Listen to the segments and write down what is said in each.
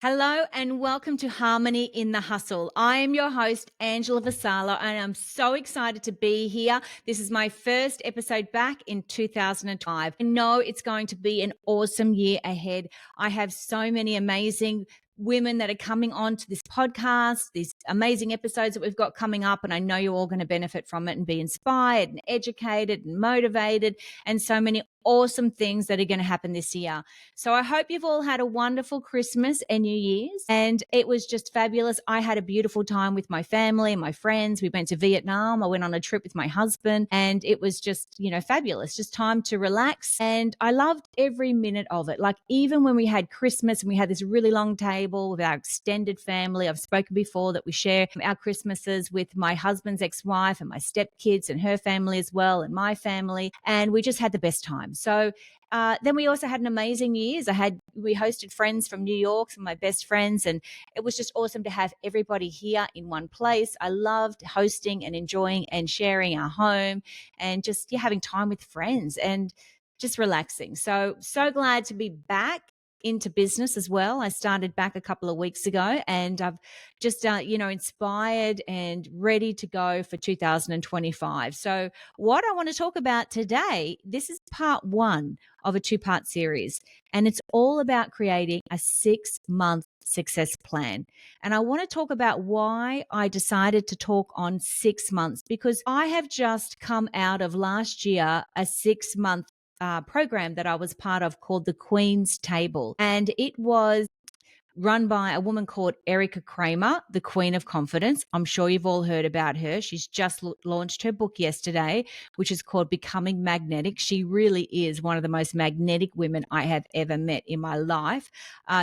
Hello and welcome to Harmony in the Hustle. I am your host, Angela Vassallo, and I'm so excited to be here. This is my first episode back in 2005. I know it's going to be an awesome year ahead. I have so many amazing women that are coming on to this podcast, these amazing episodes that we've got coming up, and I know you're all going to benefit from it and be inspired and educated and motivated, and so many awesome things that are going to happen this year. So I hope you've all had a wonderful Christmas and New Year's, and it was just fabulous. I had a beautiful time with my family and my friends. We went to Vietnam. I went on a trip with my husband, and it was just, fabulous. Just time to relax. And I loved every minute of it. Like, even when we had Christmas and we had this really long table with our extended family, I've spoken before that we share our Christmases with my husband's ex-wife and my stepkids and her family as well, and my family. And we just had the best time. So then we also had an amazing New Year's. We hosted friends from New York, some of my best friends, and it was just awesome to have everybody here in one place. I loved hosting and enjoying and sharing our home and just having time with friends and just relaxing. So glad to be back into business as well. I started back a couple of weeks ago, and I've just, inspired and ready to go for 2025. So what I want to talk about today, this is part one of a two-part series, and it's all about creating a 6-month success plan. And I want to talk about why I decided to talk on 6 months, because I have just come out of last year, a 6-month program that I was part of called the Queen's Table. And it was run by a woman called Kramer, the Queen of Confidence. I'm sure you've all heard about her. She's just launched her book yesterday, which is called Becoming Magnetic. She really is one of the most magnetic women I have ever met in my life.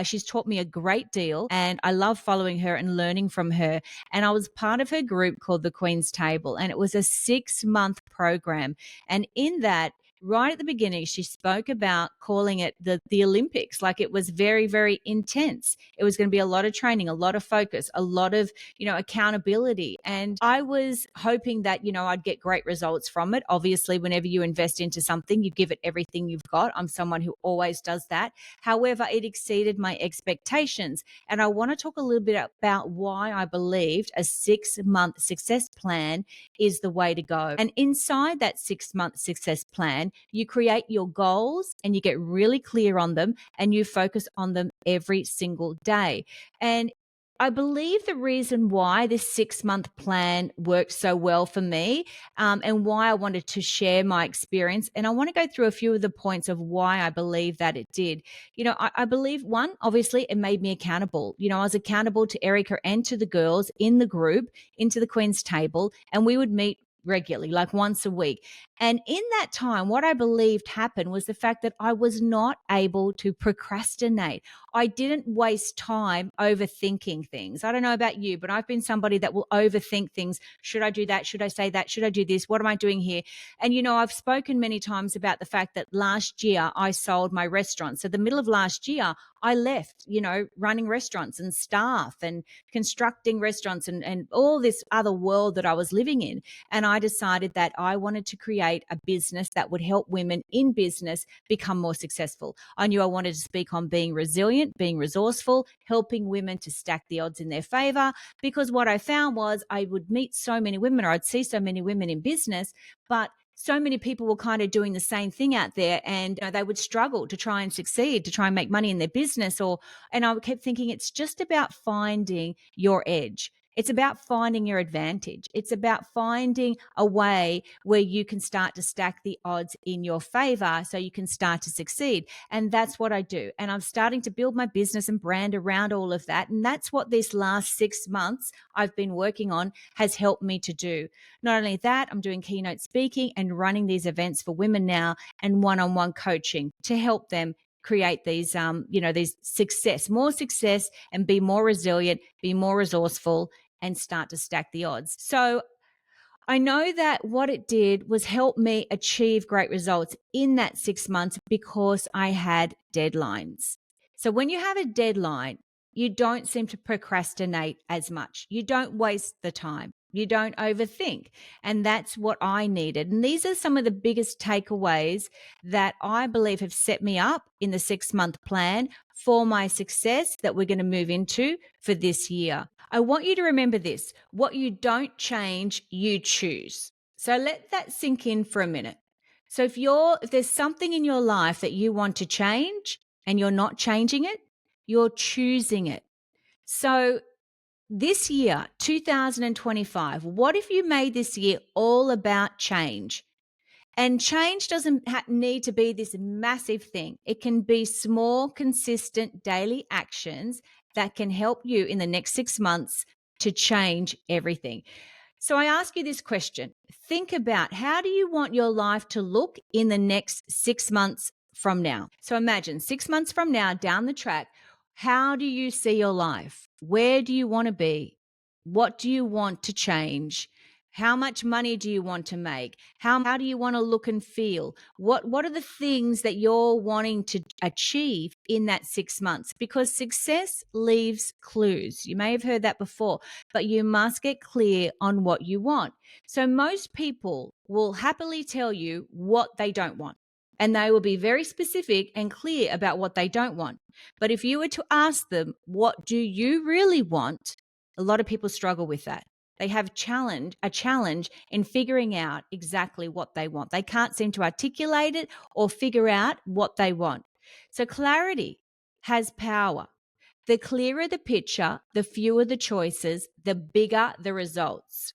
She's taught me a great deal, and I love following her and learning from her. And I was part of her group called the Queen's Table, and it was a 6-month program. And in that, right at the beginning, she spoke about calling it the Olympics. Like, it was very, very intense. It was going to be a lot of training, a lot of focus, a lot of, accountability. And I was hoping that, I'd get great results from it. Obviously, whenever you invest into something, you give it everything you've got. I'm someone who always does that. However, it exceeded my expectations. And I want to talk a little bit about why I believed a 6-month success plan is the way to go. And inside that 6-month success plan, you create your goals and you get really clear on them, and you focus on them every single day. And I believe the reason why this 6-month plan worked so well for me, and why I wanted to share my experience. And I want to go through a few of the points of why I believe that it did. I believe, one, obviously, it made me accountable. I was accountable to Erica and to the girls in the group, into the Queen's Table, and we would meet regularly, like once a week. And in that time, what I believed happened was the fact that I was not able to procrastinate. I didn't waste time overthinking things. I don't know about you, but I've been somebody that will overthink things. Should I do that? Should I say that? Should I do this? What am I doing here? And, I've spoken many times about the fact that last year I sold my restaurant. So the middle of last year, I left, running restaurants and staff and constructing restaurants and all this other world that I was living in. And I decided that I wanted to create a business that would help women in business become more successful. I knew I wanted to speak on being resilient, being resourceful, helping women to stack the odds in their favor, because what I found was I would meet so many women, or I'd see so many women in business, but so many people were kind of doing the same thing out there, and they would struggle to try and succeed, to try and make money in their business. And I kept thinking, it's just about finding your edge. It's about finding your advantage. It's about finding a way where you can start to stack the odds in your favor so you can start to succeed. And that's what I do. And I'm starting to build my business and brand around all of that. And that's what this last 6 months I've been working on has helped me to do. Not only that, I'm doing keynote speaking and running these events for women now, and one-on-one coaching to help them create these, these more success, and be more resilient, be more resourceful, and start to stack the odds. So I know that what it did was help me achieve great results in that 6 months, because I had deadlines. So when you have a deadline, you don't seem to procrastinate as much. You don't waste the time. You don't overthink. And that's what I needed. And these are some of the biggest takeaways that I believe have set me up in the 6-month plan for my success that we're going to move into for this year. I want you to remember this: what you don't change, you choose. So let that sink in for a minute. So if there's something in your life that you want to change and you're not changing it, you're choosing it. So this year, 2025, what if you made this year all about change? And change doesn't need to be this massive thing. It can be small, consistent daily actions that can help you in the next 6 months to change everything. So I ask you this question. Think about, how do you want your life to look in the next 6 months from now? So imagine 6 months from now, down the track, how do you see your life? Where do you want to be? What do you want to change? How much money do you want to make? How do you want to look and feel? What are the things that you're wanting to achieve in that 6 months? Because success leaves clues. You may have heard that before, but you must get clear on what you want. So most people will happily tell you what they don't want, and they will be very specific and clear about what they don't want. But if you were to ask them, what do you really want? A lot of people struggle with that. They have a challenge in figuring out exactly what they want. They can't seem to articulate it or figure out what they want. So clarity has power. The clearer the picture, the fewer the choices, the bigger the results.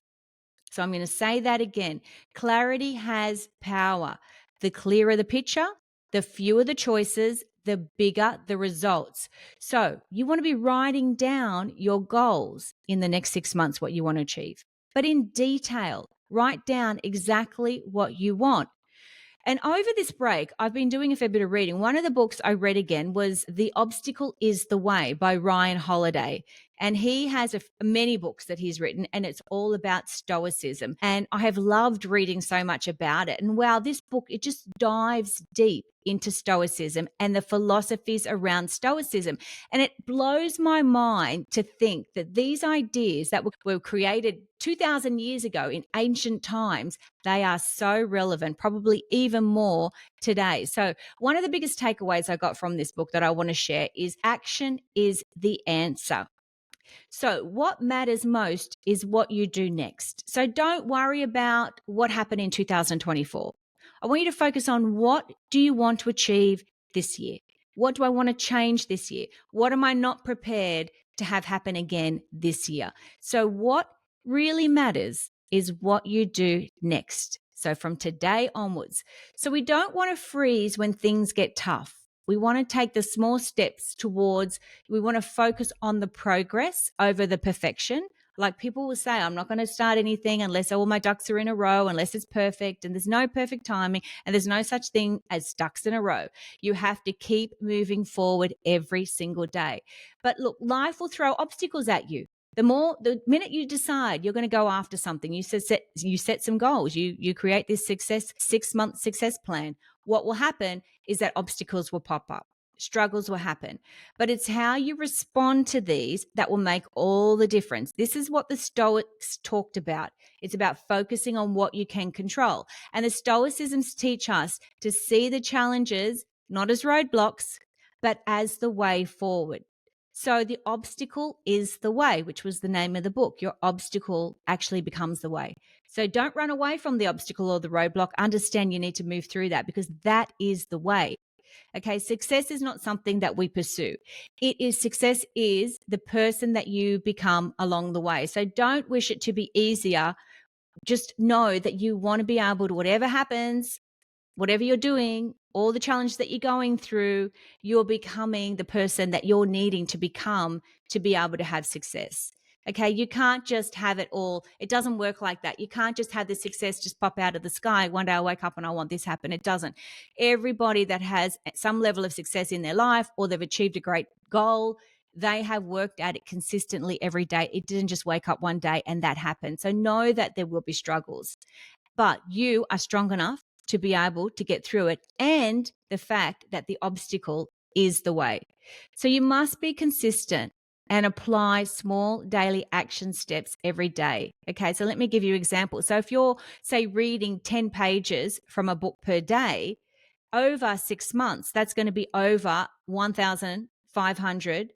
So I'm going to say that again. Clarity has power. The clearer the picture, the fewer the choices, the bigger the results. So you want to be writing down your goals in the next 6 months, what you want to achieve, but in detail. Write down exactly what you want. And over this break, I've been doing a fair bit of reading. One of the books I read again was The Obstacle is the Way by Ryan Holiday. And he has many books that he's written, and it's all about Stoicism. And I have loved reading so much about it. And wow, this book, it just dives deep into Stoicism and the philosophies around Stoicism. And it blows my mind to think that these ideas that were created 2,000 years ago in ancient times, they are so relevant, probably even more today. So one of the biggest takeaways I got from this book that I want to share is action is the answer. So what matters most is what you do next. So don't worry about what happened in 2024. I want you to focus on, what do you want to achieve this year? What do I want to change this year? What am I not prepared to have happen again this year? So what really matters is what you do next. So from today onwards. So we don't want to freeze when things get tough. We want to take the small steps towards, we want to focus on the progress over the perfection. Like people will say, I'm not going to start anything unless all my ducks are in a row, unless it's perfect. And there's no perfect timing, and there's no such thing as ducks in a row. You have to keep moving forward every single day. But look, life will throw obstacles at you. The minute you decide you're going to go after something, you set some goals, you create this 6-month success plan. What will happen is that obstacles will pop up. Struggles will happen, but it's how you respond to these that will make all the difference. This is what the Stoics talked about. It's about focusing on what you can control. And the Stoicisms teach us to see the challenges not as roadblocks, but as the way forward. So the obstacle is the way, which was the name of the book. Your obstacle actually becomes the way. So don't run away from the obstacle or the roadblock. Understand you need to move through that, because that is the way. Okay, success is not something that we pursue. Success is the person that you become along the way. So don't wish it to be easier. Just know that you want to be able to, whatever happens, whatever you're doing, all the challenges that you're going through, you're becoming the person that you're needing to become to be able to have success. Okay, you can't just have it all. It doesn't work like that. You can't just have the success just pop out of the sky. One day I wake up and I want this happen. It doesn't. Everybody that has some level of success in their life, or they've achieved a great goal, they have worked at it consistently every day. It didn't just wake up one day and that happened. So know that there will be struggles, but you are strong enough to be able to get through it, and the fact that the obstacle is the way. So you must be consistent and apply small daily action steps every day. Okay, so let me give you an example. So if you're, say, reading 10 pages from a book per day, over 6 months, that's going to be over 1,000 500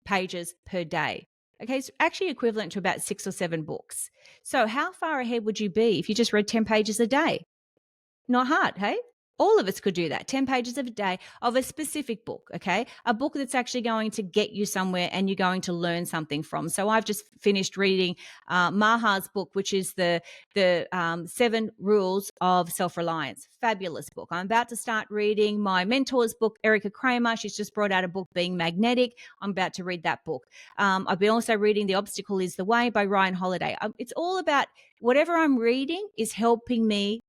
pages per day. Okay, it's actually equivalent to about 6 or 7 books. So how far ahead would you be if you just read 10 pages a day? Not hard, hey? All of us could do that. 10 pages of a day of a specific book, okay? A book that's actually going to get you somewhere and you're going to learn something from. So I've just finished reading Maha's book, which is the 7 Rules of Self-Reliance. Fabulous book. I'm about to start reading my mentor's book, Erica Kramer. She's just brought out a book, Being Magnetic. I'm about to read that book. I've been also reading The Obstacle is the Way by Ryan Holiday. It's all about whatever I'm reading is helping me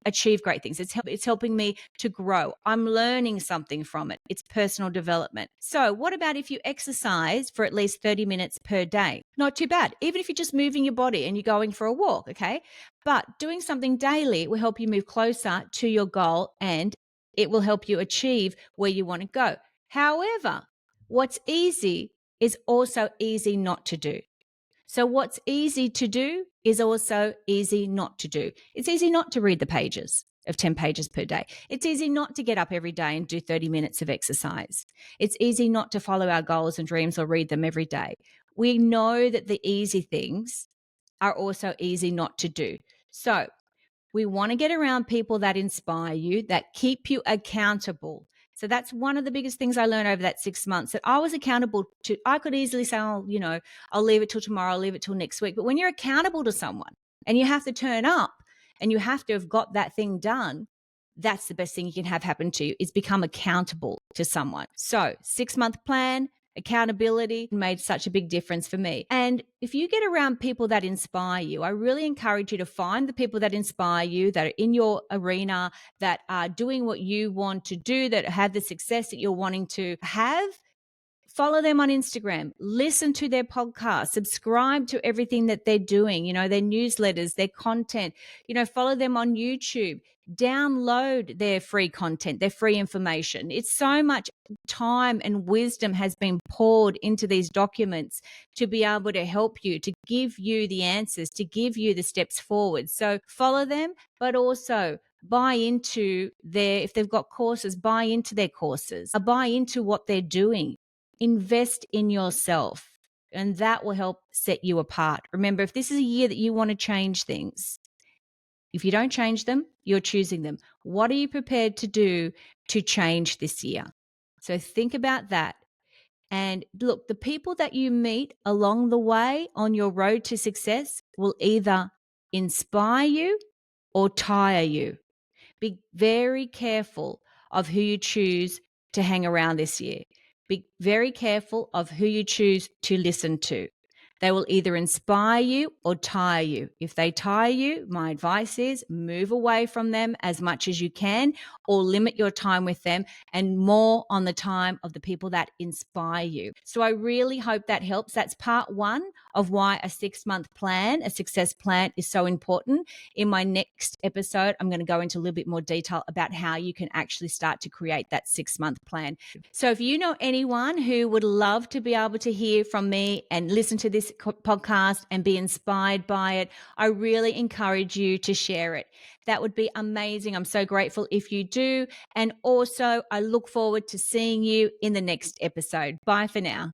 achieve great things. It's helping me to grow. I'm learning something from it. It's personal development. So what about if you exercise for at least 30 minutes per day? Not too bad. Even if you're just moving your body and you're going for a walk, okay? But doing something daily will help you move closer to your goal and it will help you achieve where you want to go. However, what's easy is also easy not to do. So what's easy to do is also easy not to do. It's easy not to read the pages of 10 pages per day. It's easy not to get up every day and do 30 minutes of exercise. It's easy not to follow our goals and dreams or read them every day. We know that the easy things are also easy not to do. So we want to get around people that inspire you, that keep you accountable. So that's one of the biggest things I learned over that 6 months, that I was accountable to. I could easily say, oh, I'll leave it till tomorrow, I'll leave it till next week. But when you're accountable to someone and you have to turn up and you have to have got that thing done, that's the best thing you can have happen to you, is become accountable to someone. So 6-month plan, accountability made such a big difference for me. And if you get around people that inspire you, I really encourage you to find the people that inspire you, that are in your arena, that are doing what you want to do, that have the success that you're wanting to have. Follow them on Instagram, listen to their podcast, subscribe to everything that they're doing, their newsletters, their content, follow them on YouTube, download their free content, their free information. It's so much time and wisdom has been poured into these documents to be able to help you, to give you the answers, to give you the steps forward. So follow them, but also buy into if they've got courses, buy into their courses, buy into what they're doing. Invest in yourself, and that will help set you apart. Remember, if this is a year that you want to change things, if you don't change them, you're choosing them. What are you prepared to do to change this year? So think about that. And look, the people that you meet along the way on your road to success will either inspire you or tire you. Be very careful of who you choose to hang around this year. Be very careful of who you choose to listen to. They will either inspire you or tire you. If they tire you, my advice is move away from them as much as you can, or limit your time with them and more on the time of the people that inspire you. So I really hope that helps. That's part 1 of why a 6-month plan, a success plan, is so important. In my next episode, I'm going to go into a little bit more detail about how you can actually start to create that 6-month plan. So if you know anyone who would love to be able to hear from me and listen to this podcast and be inspired by it, I really encourage you to share it. That would be amazing. I'm so grateful if you do. And also, I look forward to seeing you in the next episode. Bye for now.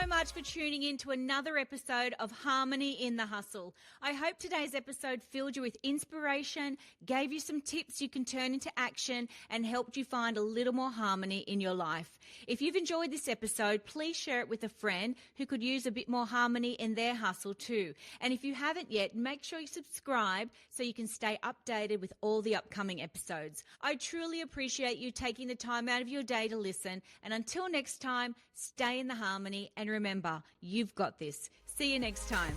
Much for tuning in to another episode of Harmony in the Hustle. I hope today's episode filled you with inspiration, gave you some tips you can turn into action, and helped you find a little more harmony in your life. If you've enjoyed this episode, please share it with a friend who could use a bit more harmony in their hustle too. And if you haven't yet, make sure you subscribe so you can stay updated with all the upcoming episodes. I truly appreciate you taking the time out of your day to listen. And until next time, stay in the harmony and remember, you've got this. See you next time.